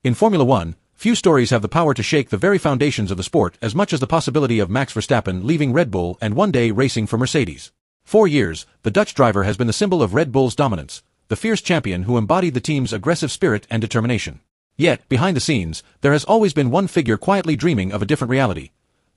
In Formula One, few stories have the power to shake the very foundations of the sport as much as the possibility of Max Verstappen leaving Red Bull and one day racing for Mercedes. For years, the Dutch driver has been the symbol of Red Bull's dominance, the fierce champion who embodied the team's aggressive spirit and determination. Yet, behind the scenes, there has always been one figure quietly dreaming of a different reality.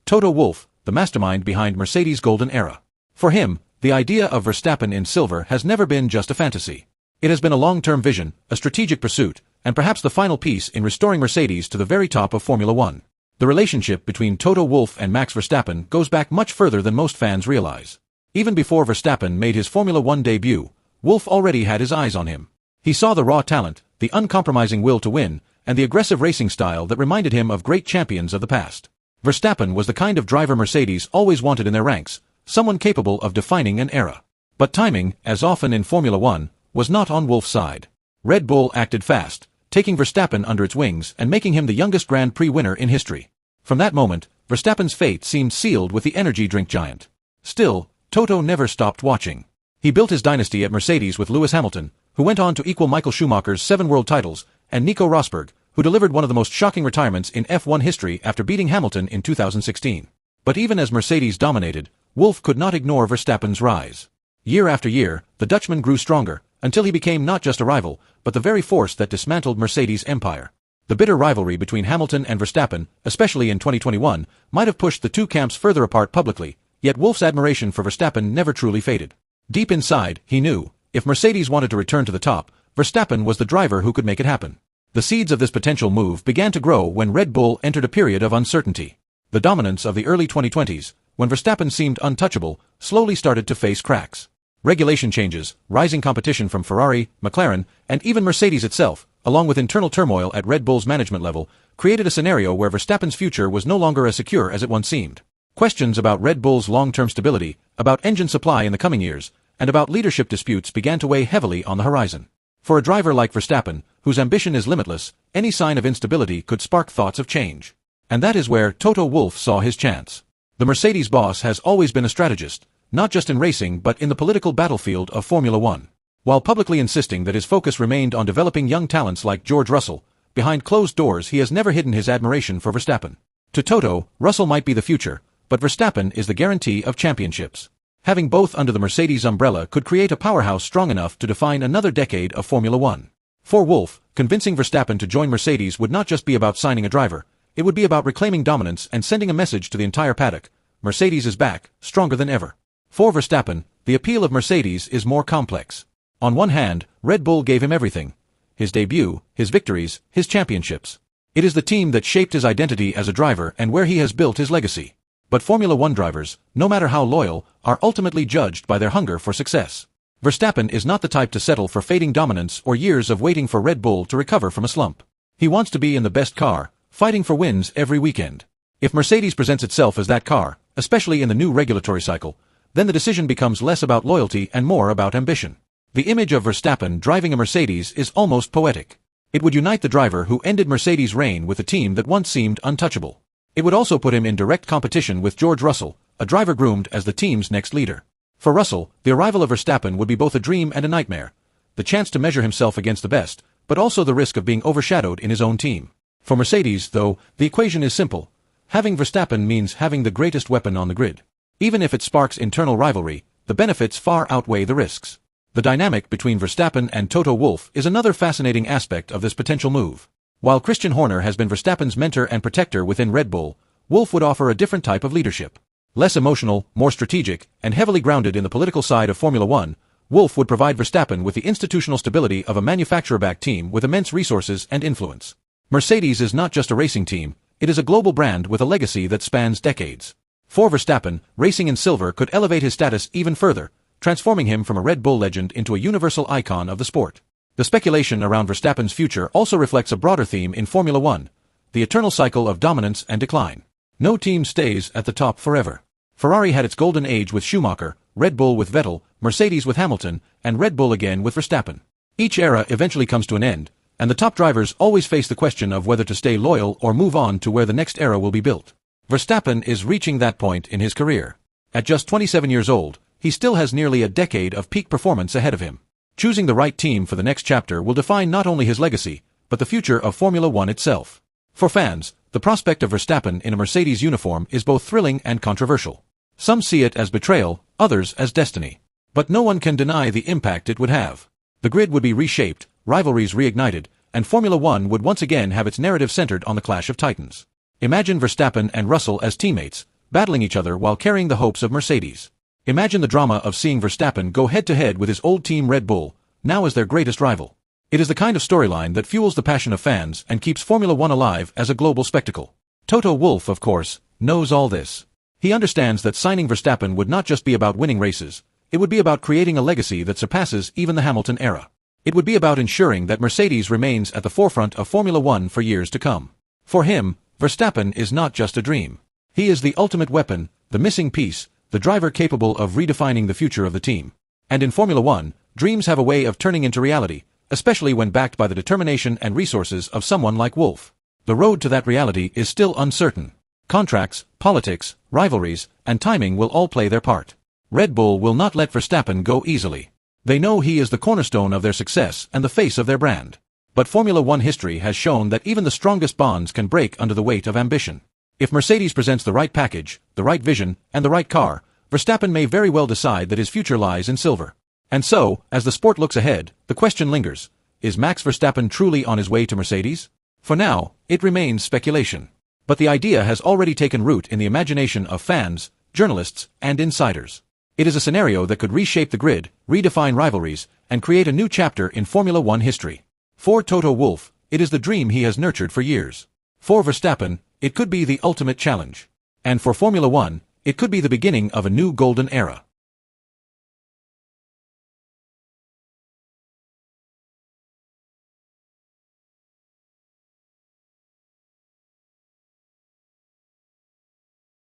Toto Wolff, the mastermind behind Mercedes' golden era. For him, the idea of Verstappen in silver has never been just a fantasy. It has been a long-term vision, a strategic pursuit, and perhaps the final piece in restoring Mercedes to the very top of Formula One. The relationship between Toto Wolff and Max Verstappen goes back much further than most fans realize. Even before Verstappen made his Formula One debut, Wolff already had his eyes on him. He saw the raw talent, the uncompromising will to win, and the aggressive racing style that reminded him of great champions of the past. Verstappen was the kind of driver Mercedes always wanted in their ranks, someone capable of defining an era. But timing, as often in Formula One, was not on Wolff's side. Red Bull acted fast, taking Verstappen under its wings and making him the youngest Grand Prix winner in history. From that moment, Verstappen's fate seemed sealed with the energy drink giant. Still, Toto never stopped watching. He built his dynasty at Mercedes with Lewis Hamilton, who went on to equal Michael Schumacher's 7 world titles, and Nico Rosberg, who delivered one of the most shocking retirements in F1 history after beating Hamilton in 2016. But even as Mercedes dominated, Wolff could not ignore Verstappen's rise. Year after year, the Dutchman grew stronger, until he became not just a rival, but the very force that dismantled Mercedes' empire. The bitter rivalry between Hamilton and Verstappen, especially in 2021, might have pushed the two camps further apart publicly, yet Wolff's admiration for Verstappen never truly faded. Deep inside, he knew, if Mercedes wanted to return to the top, Verstappen was the driver who could make it happen. The seeds of this potential move began to grow when Red Bull entered a period of uncertainty. The dominance of the early 2020s, when Verstappen seemed untouchable, slowly started to face cracks. Regulation changes, rising competition from Ferrari, McLaren, and even Mercedes itself, along with internal turmoil at Red Bull's management level, created a scenario where Verstappen's future was no longer as secure as it once seemed. Questions about Red Bull's long-term stability, about engine supply in the coming years, and about leadership disputes began to weigh heavily on the horizon. For a driver like Verstappen, whose ambition is limitless, any sign of instability could spark thoughts of change. And that is where Toto Wolff saw his chance. The Mercedes boss has always been a strategist, not just in racing but in the political battlefield of Formula One. While publicly insisting that his focus remained on developing young talents like George Russell, behind closed doors he has never hidden his admiration for Verstappen. To Toto, Russell might be the future, but Verstappen is the guarantee of championships. Having both under the Mercedes umbrella could create a powerhouse strong enough to define another decade of Formula One. For Wolff, convincing Verstappen to join Mercedes would not just be about signing a driver, it would be about reclaiming dominance and sending a message to the entire paddock: Mercedes is back, stronger than ever. For Verstappen, the appeal of Mercedes is more complex. On one hand, Red Bull gave him everything: his debut, his victories, his championships. It is the team that shaped his identity as a driver and where he has built his legacy. But Formula One drivers, no matter how loyal, are ultimately judged by their hunger for success. Verstappen is not the type to settle for fading dominance or years of waiting for Red Bull to recover from a slump. He wants to be in the best car, fighting for wins every weekend. If Mercedes presents itself as that car, especially in the new regulatory cycle, then the decision becomes less about loyalty and more about ambition. The image of Verstappen driving a Mercedes is almost poetic. It would unite the driver who ended Mercedes' reign with a team that once seemed untouchable. It would also put him in direct competition with George Russell, a driver groomed as the team's next leader. For Russell, the arrival of Verstappen would be both a dream and a nightmare. The chance to measure himself against the best, but also the risk of being overshadowed in his own team. For Mercedes, though, the equation is simple. Having Verstappen means having the greatest weapon on the grid. Even if it sparks internal rivalry, the benefits far outweigh the risks. The dynamic between Verstappen and Toto Wolff is another fascinating aspect of this potential move. While Christian Horner has been Verstappen's mentor and protector within Red Bull, Wolff would offer a different type of leadership. Less emotional, more strategic, and heavily grounded in the political side of Formula One, Wolff would provide Verstappen with the institutional stability of a manufacturer-backed team with immense resources and influence. Mercedes is not just a racing team, it is a global brand with a legacy that spans decades. For Verstappen, racing in silver could elevate his status even further, transforming him from a Red Bull legend into a universal icon of the sport. The speculation around Verstappen's future also reflects a broader theme in Formula One: the eternal cycle of dominance and decline. No team stays at the top forever. Ferrari had its golden age with Schumacher, Red Bull with Vettel, Mercedes with Hamilton, and Red Bull again with Verstappen. Each era eventually comes to an end, and the top drivers always face the question of whether to stay loyal or move on to where the next era will be built. Verstappen is reaching that point in his career. At just 27 years old, he still has nearly a decade of peak performance ahead of him. Choosing the right team for the next chapter will define not only his legacy, but but the future of Formula One itself. For fans, the prospect of Verstappen in a Mercedes uniform is both thrilling and controversial. Some see it as betrayal, others as destiny. But no one can deny the impact it would have. The grid would be reshaped, rivalries reignited, and Formula One would once again have its narrative centered on the clash of titans. Imagine Verstappen and Russell as teammates, battling each other while carrying the hopes of Mercedes. Imagine the drama of seeing Verstappen go head-to-head with his old team Red Bull, now as their greatest rival. It is the kind of storyline that fuels the passion of fans and keeps Formula One alive as a global spectacle. Toto Wolff, of course, knows all this. He understands that signing Verstappen would not just be about winning races, it would be about creating a legacy that surpasses even the Hamilton era. It would be about ensuring that Mercedes remains at the forefront of Formula One for years to come. For him, Verstappen is not just a dream. He is the ultimate weapon, the missing piece, the driver capable of redefining the future of the team. And in Formula One, dreams have a way of turning into reality, especially when backed by the determination and resources of someone like Wolff. The road to that reality is still uncertain. Contracts, politics, rivalries, and timing will all play their part. Red Bull will not let Verstappen go easily. They know he is the cornerstone of their success and the face of their brand. But Formula One history has shown that even the strongest bonds can break under the weight of ambition. If Mercedes presents the right package, the right vision, and the right car, Verstappen may very well decide that his future lies in silver. And so, as the sport looks ahead, the question lingers: is Max Verstappen truly on his way to Mercedes? For now, it remains speculation. But the idea has already taken root in the imagination of fans, journalists, and insiders. It is a scenario that could reshape the grid, redefine rivalries, and create a new chapter in Formula One history. For Toto Wolff, it is the dream he has nurtured for years. For Verstappen, it could be the ultimate challenge. And for Formula One, it could be the beginning of a new golden era.